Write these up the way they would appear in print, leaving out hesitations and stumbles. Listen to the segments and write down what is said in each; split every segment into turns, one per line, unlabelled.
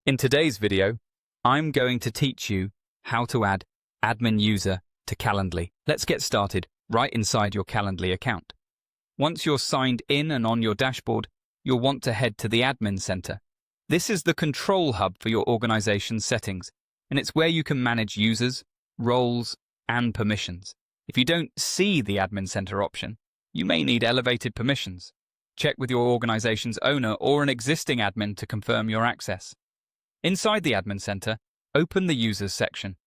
In today's video, I'm going to teach you how to add admin user to Calendly. Let's get started right inside your Calendly account. Once you're signed in and on your dashboard, you'll want to head to the Admin Center. This is the control hub for your organization's settings, and it's where you can manage users, roles, and permissions. If you don't see the Admin Center option, you may need elevated permissions. Check with your organization's owner or an existing admin to confirm your access. Inside the Admin Center, open the Users section.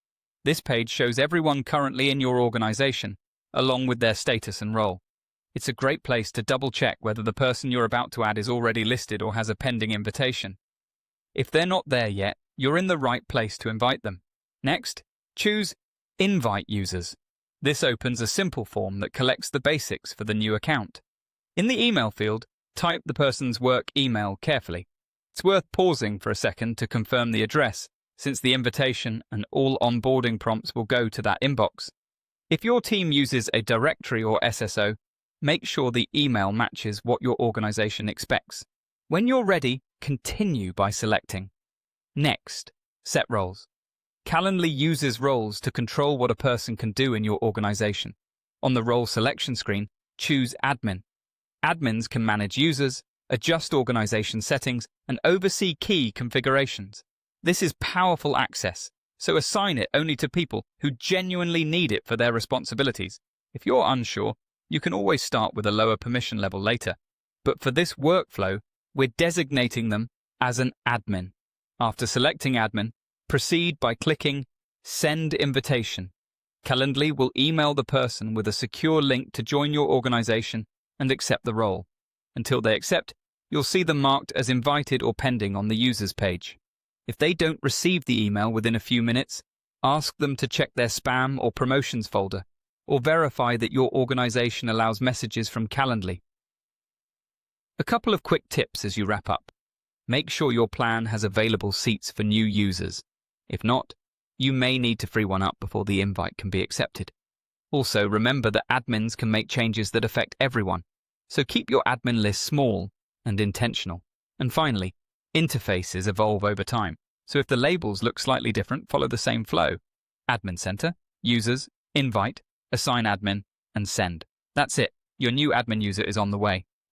This page shows everyone currently in your organization, along with their status and role. It's a great place to double-check whether the person you're about to add is already listed or has a pending invitation. If they're not there yet, you're in the right place to invite them. Next, choose Invite Users. This opens a simple form that collects the basics for the new account. In the email field, type the person's work email carefully. It's worth pausing for a second to confirm the address, since the invitation and all onboarding prompts will go to that inbox. If your team uses a directory or SSO, make sure the email matches what your organization expects. When you're ready, continue by selecting Next, set roles. Calendly uses roles to control what a person can do in your organization. On the role selection screen, choose Admin. Admins can manage users, adjust organization settings, and oversee key configurations. This is powerful access, so assign it only to people who genuinely need it for their responsibilities. If you're unsure, you can always start with a lower permission level later. But for this workflow, we're designating them as an admin. After selecting admin, proceed by clicking Send Invitation. Calendly will email the person with a secure link to join your organization and accept the role. Until they accept, you'll see them marked as invited or pending on the users page. If they don't receive the email within a few minutes, ask them to check their spam or promotions folder, or verify that your organization allows messages from Calendly. A couple of quick tips as you wrap up. Make sure your plan has available seats for new users. If not, you may need to free one up before the invite can be accepted. Also, remember that admins can make changes that affect everyone, so keep your admin list small and intentional. And finally, interfaces evolve over time, so if the labels look slightly different, follow the same flow. Admin Center, Users, Invite, Assign Admin, and Send. That's it. Your new admin user is on the way.